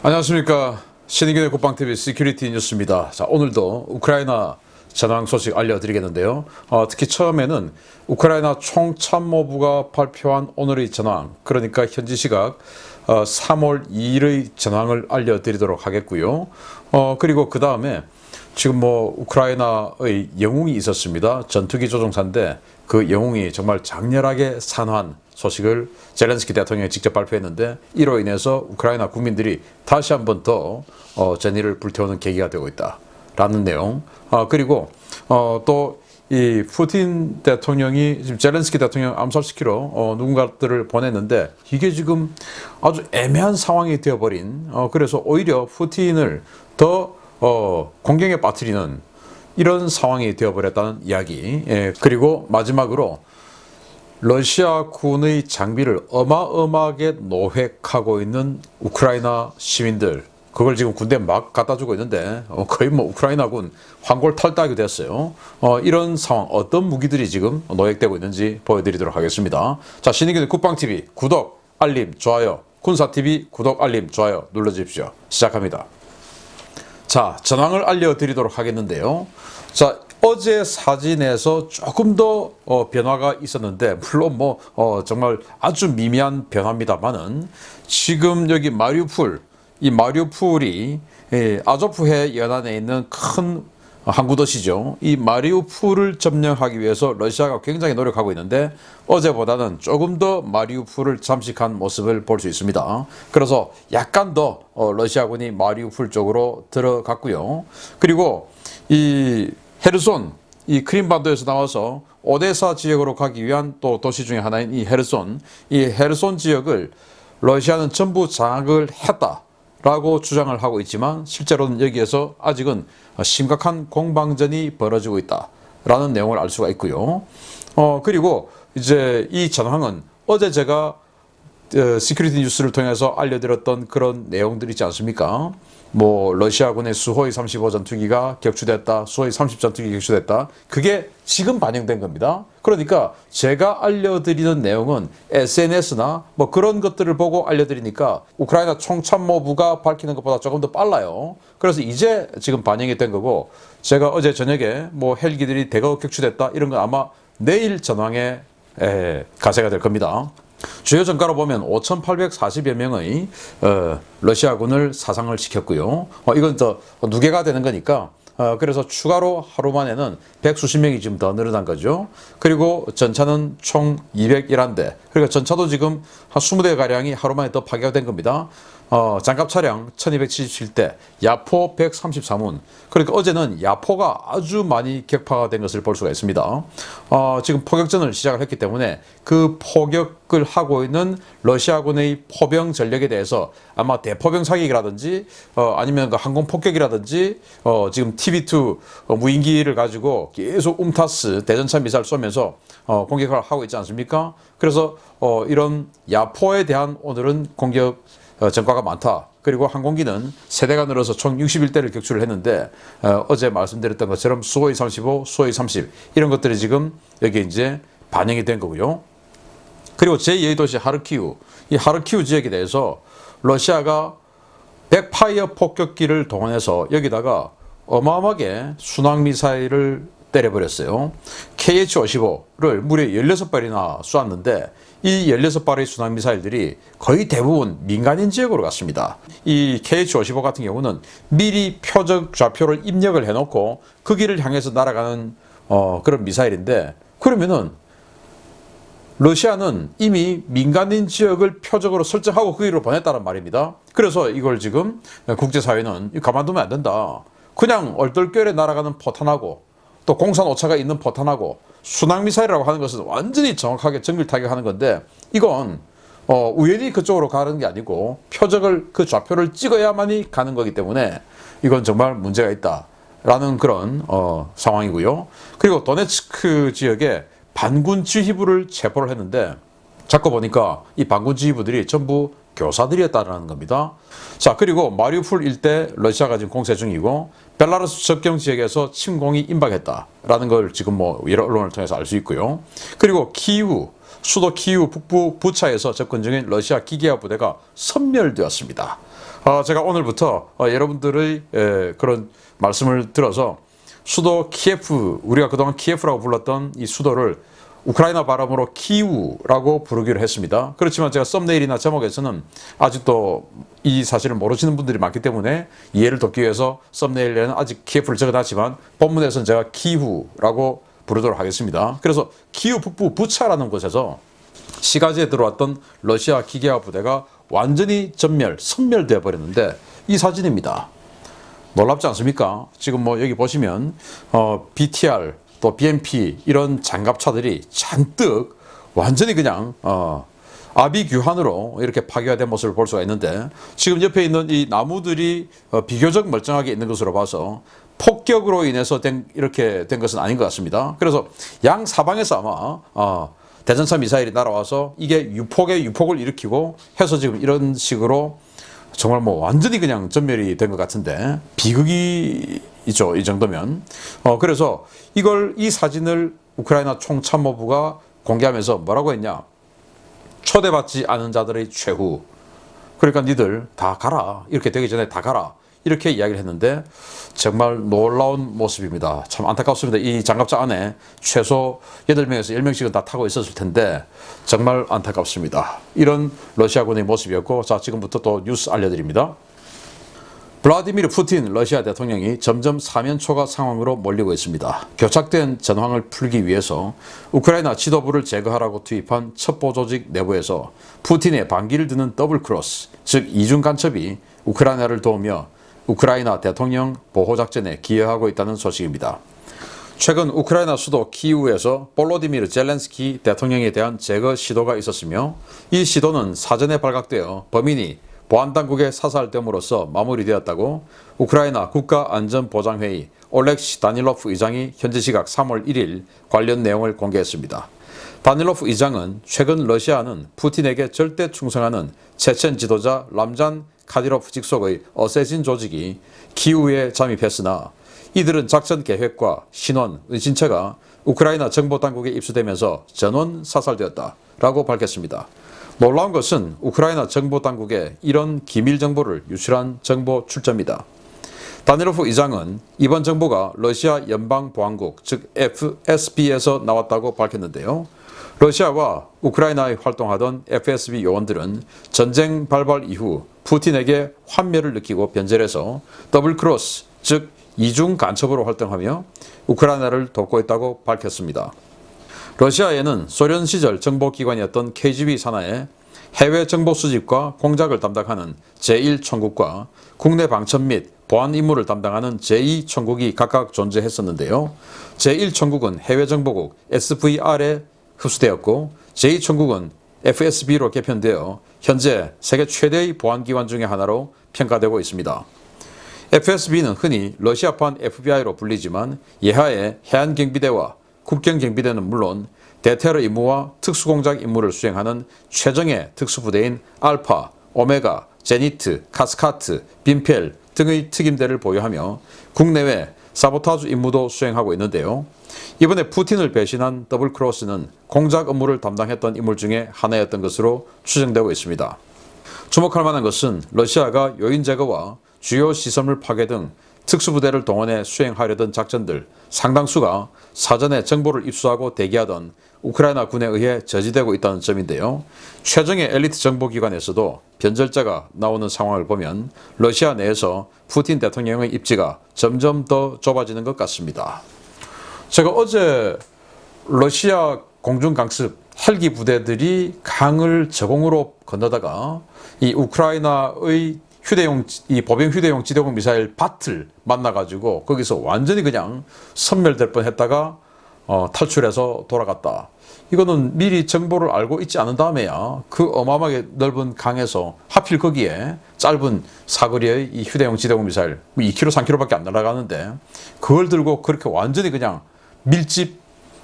안녕하십니까. 신인균의 국방TV 시큐리티 뉴스입니다. 자, 오늘도 우크라이나 전황 소식 알려드리겠는데요. 특히 처음에는 우크라이나 총참모부가 발표한 오늘의 전황, 그러니까 현지 시각 3월 2일의 전황을 알려드리도록 하겠고요. 그리고 그 다음에 지금 우크라이나의 영웅이 있었습니다. 전투기 조종사인데 그 영웅이 정말 장렬하게 산화한 소식을 젤렌스키 대통령이 직접 발표했는데, 이로 인해서 우크라이나 국민들이 다시 한 번 더 전의를 불태우는 계기가 되고 있다라는 내용. 그리고 또 이 푸틴 대통령이 지금 젤렌스키 대통령 암살시키러 누군가들을 보냈는데, 이게 지금 아주 애매한 상황이 되어버린, 그래서 오히려 푸틴을 더 공경에 빠뜨리는 이런 상황이 되어버렸다는 이야기. 그리고 마지막으로 러시아군의 장비를 어마어마하게 노획하고 있는 우크라이나 시민들, 그걸 지금 군대에 막 갖다 주고 있는데 거의 우크라이나군 황골탈닭이 됐어요. 이런 상황, 어떤 무기들이 지금 노획되고 있는지 보여드리도록 하겠습니다. 자, 신인균의 국방TV 구독, 알림, 좋아요, 군사TV 구독, 알림, 좋아요 눌러주십시오. 시작합니다. 자, 전황을 알려드리도록 하겠는데요. 자, 어제 사진에서 조금 더 변화가 있었는데, 물론 정말 아주 미미한 변화입니다만은, 지금 여기 마리우폴, 이 마리우폴이 아조프해 연안에 있는 큰 항구 도시죠. 이 마리우폴을 점령하기 위해서 러시아가 굉장히 노력하고 있는데, 어제보다는 조금 더 마리우폴을 잠식한 모습을 볼 수 있습니다. 그래서 약간 더 러시아군이 마리우폴 쪽으로 들어갔고요. 그리고 이 헤르손, 이 크림반도에서 나와서 오데사 지역으로 가기 위한 또 도시 중에 하나인 이 헤르손 지역을 러시아는 전부 장악을 했다라고 주장을 하고 있지만, 실제로는 여기에서 아직은 심각한 공방전이 벌어지고 있다라는 내용을 알 수가 있고요. 그리고 이제 이 전황은 어제 제가 시큐리티 뉴스를 통해서 알려드렸던 그런 내용들이 있지 않습니까? 러시아군의 수호이 35 전투기가 격추됐다, 수호이 30 전투기 격추됐다. 그게 지금 반영된 겁니다. 그러니까 제가 알려드리는 내용은 SNS나 그런 것들을 보고 알려드리니까 우크라이나 총참모부가 밝히는 것보다 조금 더 빨라요. 그래서 이제 지금 반영이 된 거고, 제가 어제 저녁에 헬기들이 대거 격추됐다 이런 건 아마 내일 전황에 가세가 될 겁니다. 주요 전가로 보면 5,840여 명의 러시아군을 사상을 시켰고요. 이건 더 누계가 되는 거니까, 그래서 추가로 하루 만에는 백수십 명이 지금 더 늘어난 거죠. 그리고 전차는 총 201대, 그러니까 전차도 지금 한 20대 가량이 하루 만에 더 파괴가 된 겁니다. 장갑 차량 1277대, 야포 133문. 그러니까 어제는 야포가 아주 많이 격파가 된 것을 볼 수가 있습니다. 지금 포격전을 시작을 했기 때문에 그 포격을 하고 있는 러시아군의 포병 전력에 대해서 아마 대포병 사격이라든지 아니면 그 항공 폭격이라든지 지금 TB2 무인기를 가지고 계속 움타스 대전차 미사일 쏘면서 공격을 하고 있지 않습니까? 그래서 이런 야포에 대한 오늘은 공격 전과가 많다. 그리고 항공기는 세대가 늘어서 총 61대를 격추를 했는데, 어제 말씀드렸던 것처럼 수호이 35, 수호이 30 이런 것들이 지금 여기 이제 반영이 된 거고요. 그리고 제2의 도시 하르키우, 이 하르키우 지역에 대해서 러시아가 백파이어 폭격기를 동원해서 여기다가 어마어마하게 순항미사일을 때려버렸어요. KH-55를 무려 16발이나 쏘았는데, 이 16발의 순항미사일들이 거의 대부분 민간인 지역으로 갔습니다. 이 KH-55 같은 경우는 미리 표적 좌표를 입력을 해놓고 그 길을 향해서 날아가는 그런 미사일인데, 그러면은 러시아는 이미 민간인 지역을 표적으로 설정하고 그 길로 보냈다는 말입니다. 그래서 이걸 지금 국제사회는 가만두면 안 된다. 그냥 얼떨결에 날아가는 포탄하고 또 공산 오차가 있는 포탄하고 순항미사일이라고 하는 것은 완전히 정확하게 정밀 타격하는 건데, 이건 우연히 그쪽으로 가는 게 아니고 표적을, 그 좌표를 찍어야만이 가는 거기 때문에 이건 정말 문제가 있다라는 그런 상황이고요. 그리고 도네츠크 지역에 반군 지휘부를 체포를 했는데, 자꾸 보니까 이 반군 지휘부들이 전부 교사들이었다라는 겁니다. 자, 그리고 마리우폴 일대 러시아가 지금 공세 중이고, 벨라루스 접경 지역에서 침공이 임박했다라는 걸 지금 여러 언론을 통해서 알 수 있고요. 그리고 키이우, 수도 키이우 북부 부차에서 접근 중인 러시아 기계화 부대가 섬멸되었습니다. 제가 오늘부터 여러분들의 그런 말씀을 들어서 수도 키예프, 우리가 그동안 키예프라고 불렀던 이 수도를 우크라이나 발음으로 키우라고 부르기로 했습니다. 그렇지만 제가 썸네일이나 제목에서는 아직도 이 사실을 모르시는 분들이 많기 때문에 이해를 돕기 위해서 썸네일에는 아직 키예프를 적어놨지만 본문에서는 제가 키우라고 부르도록 하겠습니다. 그래서 키우 북부 부차라는 곳에서 시가지에 들어왔던 러시아 기계화 부대가 완전히 섬멸되어 버렸는데 이 사진입니다. 놀랍지 않습니까? 지금 뭐 여기 보시면 BTR 또 BMP 이런 장갑차들이 잔뜩 완전히 그냥 아비규환으로 이렇게 파괴된 모습을 볼 수가 있는데, 지금 옆에 있는 이 나무들이 비교적 멀쩡하게 있는 것으로 봐서 폭격으로 인해서 이렇게 된 것은 아닌 것 같습니다. 그래서 양 사방에서 아마 대전차 미사일이 날아와서 이게 유폭에 유폭을 일으키고 해서 지금 이런 식으로 정말 뭐 완전히 그냥 전멸이 된 것 같은데, 비극이죠, 이 정도면. 그래서 이 사진을 우크라이나 총참모부가 공개하면서 뭐라고 했냐? 초대받지 않은 자들의 최후. 그러니까 니들 다 가라. 이렇게 되기 전에 다 가라. 이렇게 이야기를 했는데 정말 놀라운 모습입니다. 참 안타깝습니다. 이 장갑차 안에 최소 8명에서 10명씩은 다 타고 있었을 텐데 정말 안타깝습니다. 이런 러시아군의 모습이었고, 자, 지금부터 또 뉴스 알려드립니다. 블라디미르 푸틴 러시아 대통령이 점점 사면초가 상황으로 몰리고 있습니다. 교착된 전황을 풀기 위해서 우크라이나 지도부를 제거하라고 투입한 첩보 조직 내부에서 푸틴의 반기를 드는 더블 크로스, 즉 이중 간첩이 우크라이나를 도우며 우크라이나 대통령 보호작전에 기여하고 있다는 소식입니다. 최근 우크라이나 수도 키우에서 볼로디미르 젤렌스키 대통령에 대한 제거 시도가 있었으며, 이 시도는 사전에 발각되어 범인이 보안당국에 사살됨으로써 마무리되었다고 우크라이나 국가안전보장회의 올렉시 다닐로프 의장이 현지 시각 3월 1일 관련 내용을 공개했습니다. 다닐로프 의장은 최근 러시아는 푸틴에게 절대 충성하는 체첸 지도자 람잔 카디로프 직속의 어쌔신 조직이 키우에 잠입했으나 이들은 작전 계획과 신원, 은신처가 우크라이나 정보당국에 입수되면서 전원 사살되었다라고 밝혔습니다. 놀라운 것은 우크라이나 정보당국에 이런 기밀 정보를 유출한 정보 출처입니다. 다닐로프 의장은 이번 정보가 러시아 연방보안국 즉 FSB에서 나왔다고 밝혔는데요. 러시아와 우크라이나에 활동하던 FSB 요원들은 전쟁 발발 이후 푸틴에게 환멸을 느끼고 변절해서 더블크로스 즉 이중 간첩으로 활동하며 우크라이나를 돕고 있다고 밝혔습니다. 러시아에는 소련 시절 정보기관이었던 KGB 산하에 해외 정보 수집과 공작을 담당하는 제1총국과 국내 방첩 및 보안 임무를 담당하는 제2총국이 각각 존재했었는데요. 제1총국은 해외정보국 SVR에 흡수되었고 제2총국은 FSB로 개편되어 현재 세계 최대의 보안기관 중의 하나로 평가되고 있습니다. FSB는 흔히 러시아판 FBI로 불리지만 예하의 해안경비대와 국경경비대는 물론 대테러 임무와 특수공작 임무를 수행하는 최정예 특수부대인 알파, 오메가, 제니트, 카스카트, 빈펠 등의 특임대를 보유하며 국내외 사보타주 임무도 수행하고 있는데요. 이번에 푸틴을 배신한 더블크로스는 공작 업무를 담당했던 인물 중에 하나였던 것으로 추정되고 있습니다. 주목할 만한 것은 러시아가 요인 제거와 주요 시설물 파괴 등 특수부대를 동원해 수행하려던 작전들 상당수가 사전에 정보를 입수하고 대기하던 우크라이나 군에 의해 저지되고 있다는 점인데요. 최정예 엘리트 정보기관에서도 변절자가 나오는 상황을 보면 러시아 내에서 푸틴 대통령의 입지가 점점 더 좁아지는 것 같습니다. 제가 어제 러시아 공중강습 헬기 부대들이 강을 저공으로 건너다가 이 우크라이나의 보병 휴대용 지대공 미사일 밭을 만나가지고 거기서 완전히 그냥 섬멸될 뻔했다가 탈출해서 돌아갔다. 이거는 미리 정보를 알고 있지 않은 다음에야 그 어마어마하게 넓은 강에서 하필 거기에 짧은 사거리의 이 휴대용 지대공 미사일 2km, 3km밖에 안 날아가는데 그걸 들고 그렇게 완전히 그냥 밀집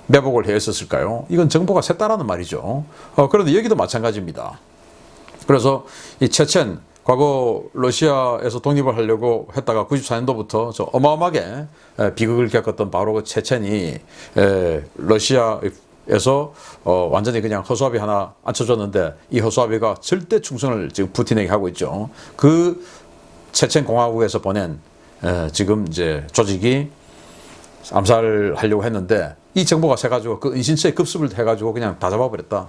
매복을 했었을까요? 이건 정보가 샜다라는 말이죠. 그런데 여기도 마찬가지입니다. 그래서 이 체첸 과거 러시아에서 독립을 하려고 했다가 94년도부터 저 어마어마하게 비극을 겪었던 바로 그 체첸이 러시아에서 완전히 그냥 허수아비 하나 앉혀줬는데 이 허수아비가 절대 충성을 지금 푸틴에게 하고 있죠. 그 체첸 공화국에서 보낸 지금 이제 조직이 암살하려고 했는데 이 정보가 새가지고 그 은신처에 급습을 해가지고 그냥 다 잡아버렸다.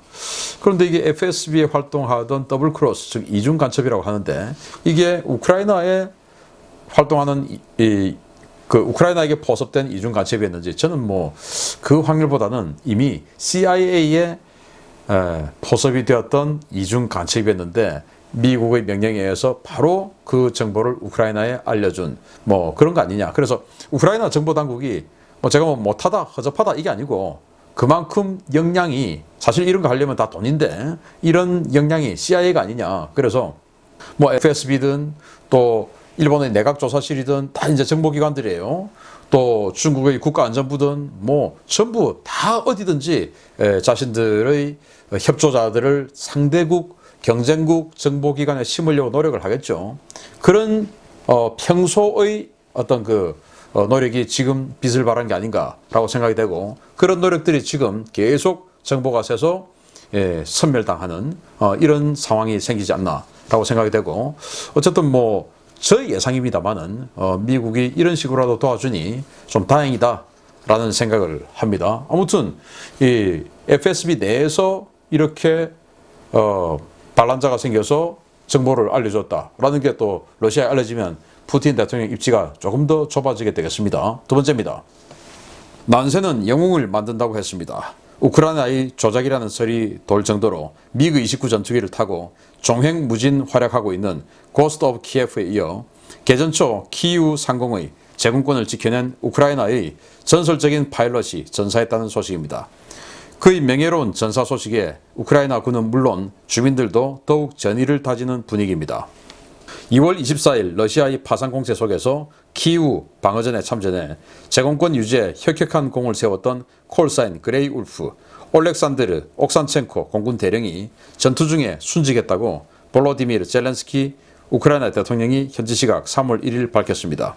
그런데 이게 FSB에 활동하던 더블 크로스, 즉 이중 간첩이라고 하는데 이게 우크라이나에 활동하는 그 우크라이나에게 포섭된 이중 간첩이었는지 저는 뭐 그 확률보다는 이미 CIA에 포섭이 되었던 이중 간첩이었는데 미국의 명령에 의해서 바로 그 정보를 우크라이나에 알려준 뭐 그런 거 아니냐. 그래서 우크라이나 정보 당국이 뭐 제가 뭐 못하다 허접하다 이게 아니고 그만큼 역량이 사실 이런 거 하려면 다 돈인데 이런 역량이 CIA가 아니냐. 그래서 뭐 FSB든 또 일본의 내각조사실이든 다 이제 정보기관들이에요. 또 중국의 국가안전부든 뭐 전부 다 어디든지 자신들의 협조자들을 상대국, 경쟁국 정보기관에 심으려고 노력을 하겠죠. 그런 평소의 어떤 그 노력이 지금 빛을 발한 게 아닌가라고 생각이 되고 그런 노력들이 지금 계속 정보가 새서 섬멸당하는 이런 상황이 생기지 않나라고 생각이 되고 어쨌든 뭐 저의 예상입니다만은 미국이 이런 식으로라도 도와주니 좀 다행이다라는 생각을 합니다. 아무튼 이 FSB 내에서 이렇게 반란자가 생겨서 정보를 알려줬다라는 게 또 러시아에 알려지면 푸틴 대통령 입지가 조금 더 좁아지게 되겠습니다. 두 번째입니다. 난세는 영웅을 만든다고 했습니다. 우크라이나의 조작이라는 설이 돌 정도로 미그-29 전투기를 타고 종횡무진 활약하고 있는 고스트 오브 키예프에 이어 개전 초 키이우 상공의 제공권을 지켜낸 우크라이나의 전설적인 파일럿이 전사했다는 소식입니다. 그의 명예로운 전사 소식에 우크라이나 군은 물론 주민들도 더욱 전의를 다지는 분위기입니다. 2월 24일 러시아의 파상 공세 속에서 키이우 방어전에 참전해 제공권 유지에 혁혁한 공을 세웠던 콜사인 그레이 울프, 올렉산드르 옥산첸코 공군 대령이 전투 중에 순직했다고 볼로디미르 젤렌스키 우크라이나 대통령이 현지 시각 3월 1일 밝혔습니다.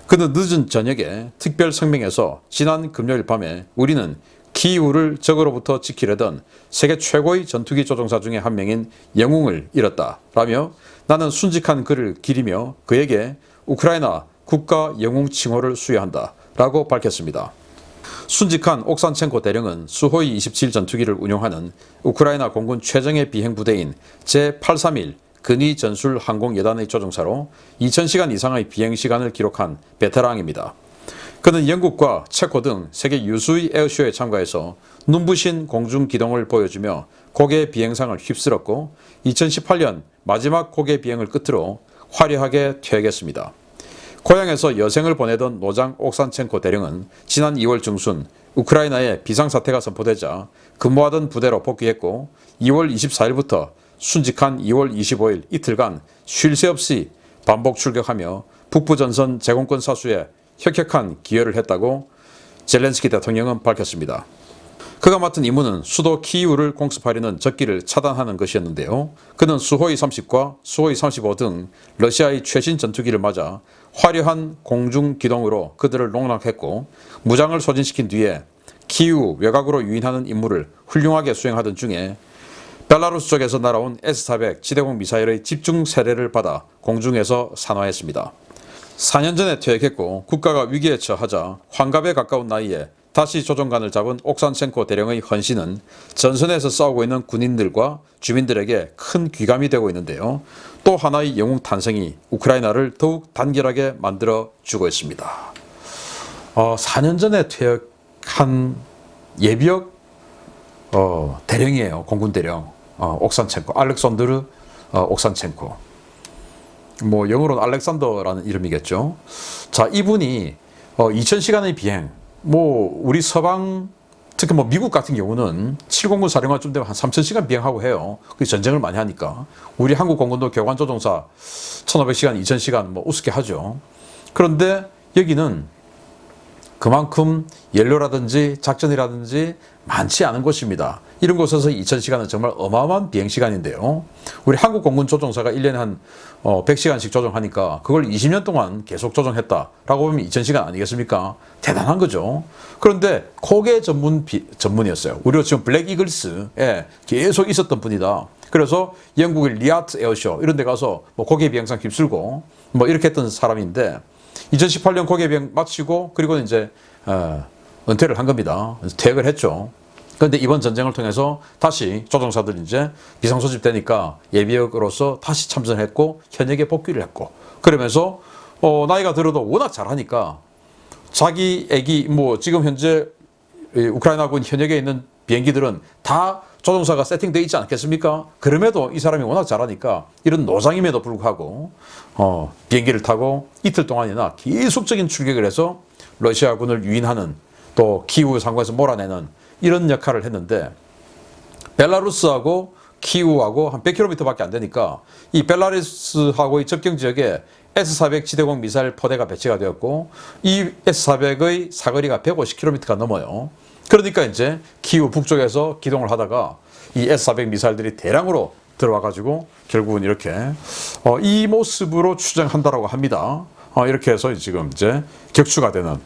그는 늦은 저녁에 특별 성명에서 지난 금요일 밤에 우리는 키이우를 적으로부터 지키려던 세계 최고의 전투기 조종사 중에 한 명인 영웅을 잃었다 라며 나는 순직한 그를 기리며 그에게 우크라이나 국가 영웅 칭호를 수여한다 라고 밝혔습니다. 순직한 옥산첸코 대령은 수호이 27 전투기를 운용하는 우크라이나 공군 최정예 비행 부대인 제831 근위 전술 항공여단의 조종사로 2000시간 이상의 비행 시간을 기록한 베테랑입니다. 그는 영국과 체코 등 세계 유수의 에어쇼에 참가해서 눈부신 공중 기동을 보여주며 고개 비행상을 휩쓸었고 2018년 마지막 고개 비행을 끝으로 화려하게 퇴역했습니다. 고향에서 여생을 보내던 노장 옥산첸코 대령은 지난 2월 중순 우크라이나에 비상사태가 선포되자 근무하던 부대로 복귀했고 2월 24일부터 순직한 2월 25일 이틀간 쉴 새 없이 반복 출격하며 북부전선 제공권 사수에 혁혁한 기여를 했다고 젤렌스키 대통령은 밝혔습니다. 그가 맡은 임무는 수도 키이우를 공습하려는 적기를 차단하는 것이었는데요. 그는 수호이 30과 수호이 35 등 러시아의 최신 전투기를 맞아 화려한 공중 기동으로 그들을 농락했고 무장을 소진시킨 뒤에 키이우 외곽으로 유인하는 임무를 훌륭하게 수행하던 중에 벨라루스 쪽에서 날아온 S-400 지대공 미사일의 집중 세례를 받아 공중에서 산화했습니다. 4년 전에 퇴역했고 국가가 위기에 처하자 환갑에 가까운 나이에 다시 조종관을 잡은 옥산첸코 대령의 헌신은 전선에서 싸우고 있는 군인들과 주민들에게 큰 귀감이 되고 있는데요. 또 하나의 영웅 탄생이 우크라이나를 더욱 단결하게 만들어주고 있습니다. 4년 전에 퇴역한 예비역 대령이에요. 공군 대령 옥산첸코, 알렉산드르 옥산첸코. 뭐 영어로는 알렉산더라는 이름이겠죠. 자, 이분이 2000시간의 비행, 뭐 우리 서방 특히 뭐 미국 같은 경우는 709 사령관쯤 되면 한 3000시간 비행하고 해요. 그 전쟁을 많이 하니까. 우리 한국 공군도 교관 조종사 1500시간, 2000시간 뭐 우습게 하죠. 그런데 여기는 그만큼 연료라든지 작전이라든지 많지 않은 곳입니다. 이런 곳에서 2000시간은 정말 어마어마한 비행시간인데요. 우리 한국 공군 조종사가 1년에 한 100시간씩 조종하니까 그걸 20년 동안 계속 조종했다라고 보면 2000시간 아니겠습니까? 대단한 거죠. 그런데 고개 전문이었어요. 우리가 지금 블랙 이글스에 계속 있었던 분이다. 그래서 영국의 리아트 에어쇼 이런 데 가서 뭐 고개 비행상 휩쓸고 뭐 이렇게 했던 사람인데 2018년 고개비행 마치고 그리고 이제 은퇴를 한 겁니다. 퇴역을 했죠. 그런데 이번 전쟁을 통해서 다시 조종사들이 이제 비상 소집되니까 예비역으로서 다시 참전했고 현역에 복귀를 했고 그러면서 나이가 들어도 워낙 잘하니까 자기 애기 뭐 지금 현재 우크라이나군 현역에 있는 비행기들은 다 조종사가 세팅되어 있지 않겠습니까? 그럼에도 이 사람이 워낙 잘하니까 이런 노장임에도 불구하고 비행기를 타고 이틀 동안이나 계속적인 출격을 해서 러시아군을 유인하는 또 키우 상공에서 몰아내는 이런 역할을 했는데 벨라루스하고 키우하고 한 100km밖에 안 되니까 이 벨라루스하고의 접경 지역에 S-400 지대공 미사일 포대가 배치가 되었고 이 S-400의 사거리가 150km가 넘어요. 그러니까 이제 키우 북쪽에서 기동을 하다가 이 S-400 미사일들이 대량으로 들어와 가지고 결국은 이렇게 이 모습으로 추정한다라고 합니다. 이렇게 해서 지금 이제 격추가 되는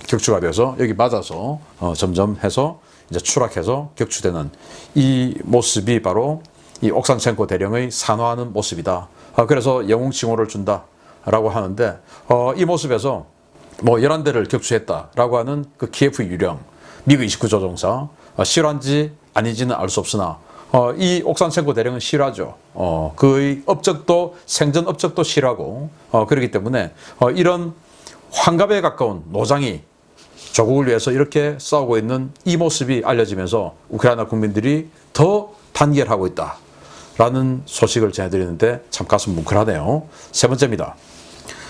격추가 돼서 여기 맞아서 점점 해서 이제 추락해서 격추되는 이 모습이 바로 이 옥산첸코 대령의 산화하는 모습이다. 그래서 영웅 칭호를 준다라고 하는데 이 모습에서 뭐 11대를 격추했다라고 하는 그 키예프 유령 미그 29 조종사 실화인지 아닌지는 알 수 없으나 이 옥산첸코 대령은 실화죠. 그의 업적도 생전 업적도 실화고 그렇기 때문에 이런 환갑에 가까운 노장이 조국을 위해서 이렇게 싸우고 있는 이 모습이 알려지면서 우크라이나 국민들이 더 단결하고 있다라는 소식을 전해드리는데 참 가슴 뭉클하네요. 세 번째입니다.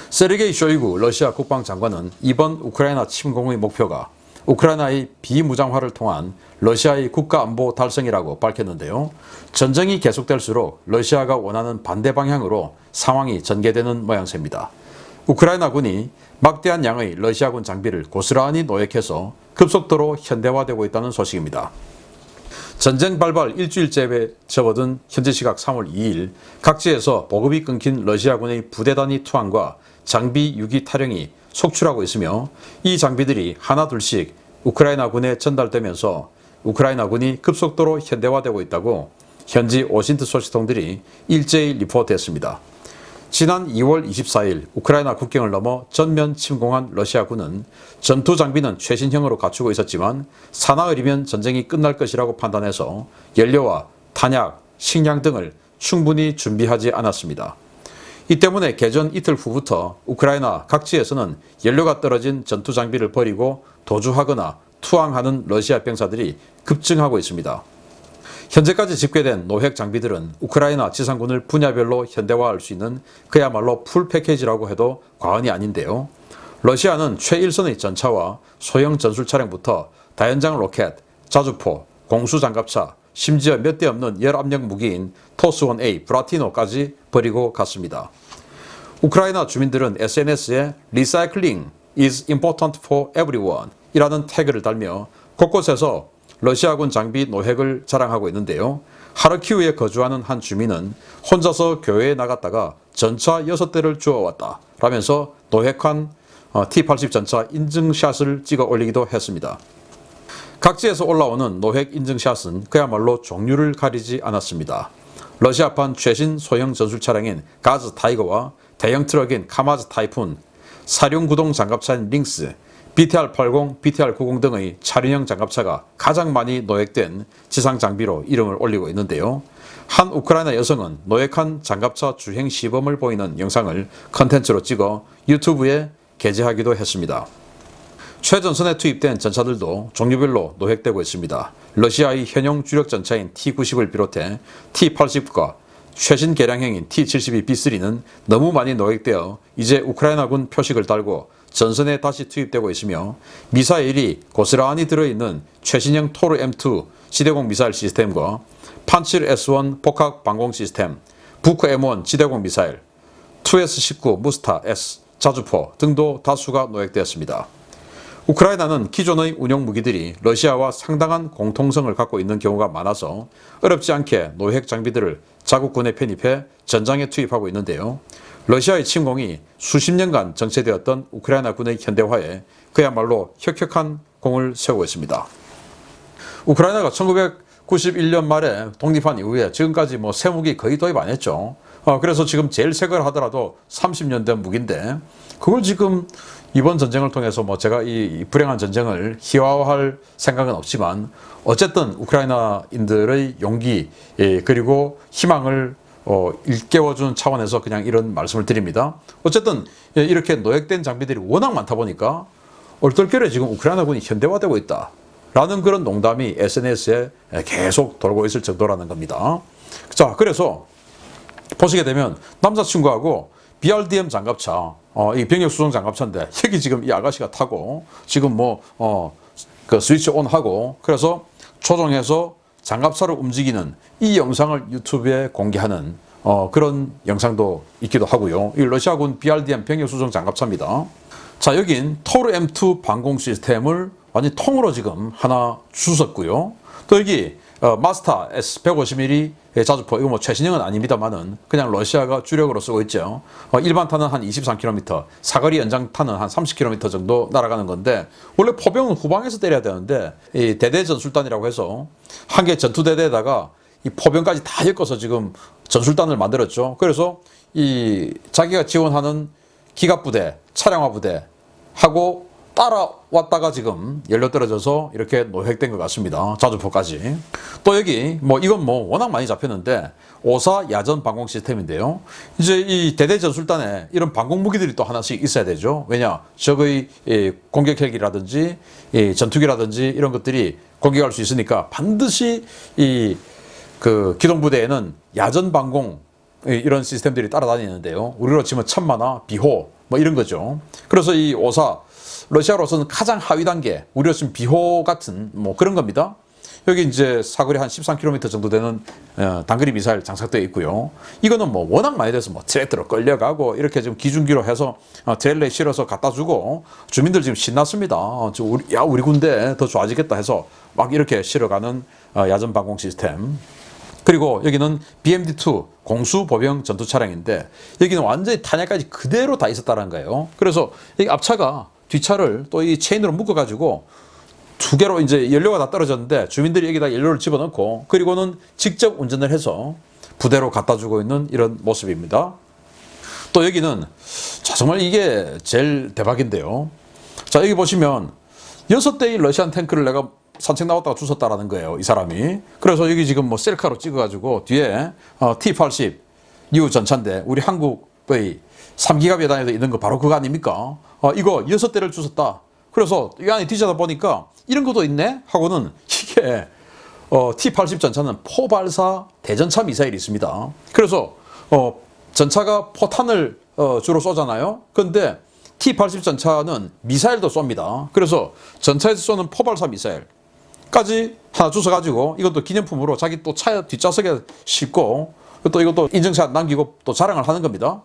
세르게이 쇼이구 러시아 국방장관은 이번 우크라이나 침공의 목표가 우크라이나의 비무장화를 통한 러시아의 국가안보 달성이라고 밝혔는데요. 전쟁이 계속될수록 러시아가 원하는 반대 방향으로 상황이 전개되는 모양새입니다. 우크라이나군이 막대한 양의 러시아군 장비를 고스란히 노획해서 급속도로 현대화되고 있다는 소식입니다. 전쟁 발발 일주일째에 접어든 현지 시각 3월 2일 각지에서 보급이 끊긴 러시아군의 부대 단위 투항과 장비 유기 탈영이 속출하고 있으며 이 장비들이 하나둘씩 우크라이나군에 전달되면서 우크라이나군이 급속도로 현대화되고 있다고 현지 오신트 소식통들이 일제히 리포트했습니다. 지난 2월 24일 우크라이나 국경을 넘어 전면 침공한 러시아군은 전투 장비는 최신형으로 갖추고 있었지만 사나흘이면 전쟁이 끝날 것이라고 판단해서 연료와 탄약, 식량 등을 충분히 준비하지 않았습니다. 이 때문에 개전 이틀 후부터 우크라이나 각지에서는 연료가 떨어진 전투 장비를 버리고 도주하거나 투항하는 러시아 병사들이 급증하고 있습니다. 현재까지 집계된 노획 장비들은 우크라이나 지상군을 분야별로 현대화할 수 있는 그야말로 풀 패키지라고 해도 과언이 아닌데요. 러시아는 최일선의 전차와 소형 전술 차량부터 다연장 로켓, 자주포, 공수장갑차, 심지어 몇 대 없는 열압력 무기인 토스-1A 브라티노까지 버리고 갔습니다. 우크라이나 주민들은 SNS에 Recycling is important for everyone 이라는 태그를 달며 곳곳에서 러시아군 장비 노획을 자랑하고 있는데요. 하르키우에 거주하는 한 주민은 혼자서 교회에 나갔다가 전차 6대를 주워왔다 라면서 노획한 T-80 전차 인증샷을 찍어 올리기도 했습니다. 각지에서 올라오는 노획 인증샷은 그야말로 종류를 가리지 않았습니다. 러시아판 최신 소형 전술 차량인 가즈 타이거와 대형 트럭인 카마즈 타이푼, 사륜구동 장갑차인 링스, BTR-80, BTR-90 등의 차륜형 장갑차가 가장 많이 노획된 지상 장비로 이름을 올리고 있는데요. 한 우크라이나 여성은 노획한 장갑차 주행 시범을 보이는 영상을 컨텐츠로 찍어 유튜브에 게재하기도 했습니다. 최전선에 투입된 전차들도 종류별로 노획되고 있습니다. 러시아의 현용 주력 전차인 T-90을 비롯해 T-80과 최신 개량형인 T-72B3는 너무 많이 노획되어 이제 우크라이나군 표식을 달고 전선에 다시 투입되고 있으며 미사일이 고스란히 들어있는 최신형 토르 M2 지대공 미사일 시스템과 판칠 S1 복합 방공 시스템, 부크 M1 지대공 미사일, 2S19 무스타 S 자주포 등도 다수가 노획되었습니다. 우크라이나는 기존의 운용 무기들이 러시아와 상당한 공통성을 갖고 있는 경우가 많아서 어렵지 않게 노획 장비들을 자국군에 편입해 전장에 투입하고 있는데요. 러시아의 침공이 수십 년간 정체되었던 우크라이나 군의 현대화에 그야말로 혁혁한 공을 세우고 있습니다. 우크라이나가 1991년 말에 독립한 이후에 지금까지 쇠무기 거의 도입 안 했죠. 그래서 지금 제일 새 걸 하더라도 30년 된 무기인데 그걸 지금 이번 전쟁을 통해서 뭐 제가 이 불행한 전쟁을 희화화할 생각은 없지만 어쨌든 우크라이나인들의 용기 그리고 희망을 일깨워주는 차원에서 그냥 이런 말씀을 드립니다. 어쨌든 이렇게 노획된 장비들이 워낙 많다 보니까 얼떨결에 지금 우크라이나군이 현대화되고 있다 라는 그런 농담이 SNS에 계속 돌고 있을 정도라는 겁니다. 자, 그래서 보시게 되면 남자친구하고 BRDM 장갑차, 이 병력 수송 장갑차인데 여기 지금 이 아가씨가 타고 지금 그 스위치 온 하고 그래서 조종해서 장갑차를 움직이는 이 영상을 유튜브에 공개하는 그런 영상도 있기도 하고요. 이 러시아군 BRDM 병력 수송 장갑차입니다. 자, 여긴 토르 M2 방공 시스템을 완전 통으로 지금 하나 주셨고요. 또 여기 마스타 S150mm 자주포, 이거 뭐 최신형은 아닙니다만은 그냥 러시아가 주력으로 쓰고 있죠. 일반 탄은 한 23km, 사거리 연장 탄은 한 30km 정도 날아가는 건데 원래 포병은 후방에서 때려야 되는데 이 대대 전술단이라고 해서 한 개 전투대대에다가 이 포병까지 다 엮어서 지금 전술단을 만들었죠. 그래서 이 자기가 지원하는 기갑부대, 차량화 부대 하고 따라왔다가 지금 연료 떨어져서 이렇게 노획된 것 같습니다. 자주포까지. 또 여기 이건 워낙 많이 잡혔는데 오사 야전 방공 시스템인데요. 이제 이 대대 전술단에 이런 방공 무기들이 또 하나씩 있어야 되죠. 왜냐, 적의 공격 헬기라든지 전투기라든지 이런 것들이 공격할 수 있으니까 반드시 그 기동부대에는 야전 방공 이런 시스템들이 따라다니는데요. 우리로 치면 천마나 비호 이런 거죠. 그래서 이 오사 러시아로서는 가장 하위 단계, 우리로 치면 비호 같은 그런 겁니다. 여기 이제 사거리 한 13km 정도 되는 단거리 미사일 장착되어 있고요. 이거는 워낙 많이 돼서 트랙터로 끌려가고 이렇게 지금 기중기로 해서 트레일러에 실어서 갖다 주고 주민들 지금 신났습니다. 우리 군대 더 좋아지겠다 해서 막 이렇게 실어가는 야전 방공 시스템. 그리고 여기는 BMD2 공수 보병 전투 차량인데 여기는 완전히 탄약까지 그대로 다 있었다는 거예요. 그래서 이 앞차가 뒷차를 또 이 체인으로 묶어가지고 두 개로 이제 연료가 다 떨어졌는데 주민들이 여기다 연료를 집어넣고 그리고는 직접 운전을 해서 부대로 갖다 주고 있는 이런 모습입니다. 또 여기는 정말 이게 제일 대박인데요. 자, 여기 보시면 6대의 러시안 탱크를 내가 산책 나왔다가 주웠다라는 거예요, 이 사람이. 그래서 여기 지금 셀카로 찍어가지고 뒤에 T-80 뉴 전차인데 우리 한국의 3기갑 여단에도 있는 거 바로 그거 아닙니까? 이거 6대를 주웠다. 그래서 이 안에 뒤져다 보니까 이런 것도 있네? 하고는 이게 T-80 전차는 포발사 대전차 미사일이 있습니다. 그래서 전차가 포탄을 주로 쏘잖아요. 그런데 T-80 전차는 미사일도 쏩니다. 그래서 전차에서 쏘는 포발사 미사일까지 하나 주워가지고 이것도 기념품으로 자기 또 차 뒷좌석에 싣고 또 이것도 인증샷 남기고 또 자랑을 하는 겁니다.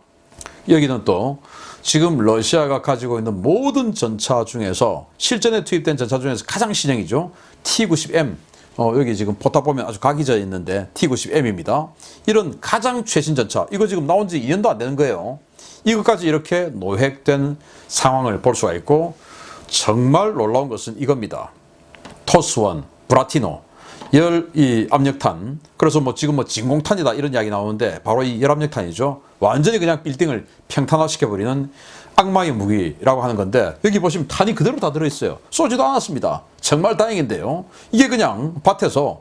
여기는 또 지금 러시아가 가지고 있는 모든 전차 중에서 실전에 투입된 전차 중에서 가장 신형이죠. T-90M. 여기 지금 포탑 보면 아주 각이 져 있는데 T-90M입니다. 이런 가장 최신 전차. 이거 지금 나온 지 2년도 안 되는 거예요. 이것까지 이렇게 노획된 상황을 볼 수가 있고 정말 놀라운 것은 이겁니다. 토스1, 브라티노. 이 압력탄. 그래서 지금 진공탄이다 이런 이야기 나오는데 바로 이 열압력탄이죠. 완전히 그냥 빌딩을 평탄화시켜버리는 악마의 무기라고 하는 건데 여기 보시면 탄이 그대로 다 들어있어요. 쏘지도 않았습니다. 정말 다행인데요. 이게 그냥 밭에서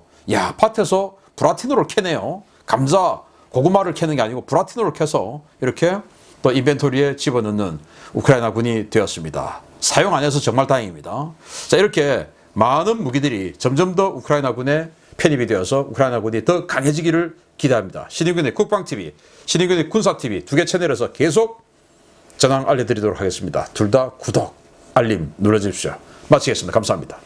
브라티노를 캐네요. 감자, 고구마를 캐는 게 아니고 브라티노를 캐서 이렇게 또 인벤토리에 집어넣는 우크라이나 군이 되었습니다. 사용 안 해서 정말 다행입니다. 자, 이렇게 많은 무기들이 점점 더 우크라이나 군에 편입이 되어서 우크라이나 군이 더 강해지기를 기대합니다. 신인균의 국방TV, 신인균의 군사TV 두 개 채널에서 계속 전황 알려드리도록 하겠습니다. 둘 다 구독, 알림 눌러주십시오. 마치겠습니다. 감사합니다.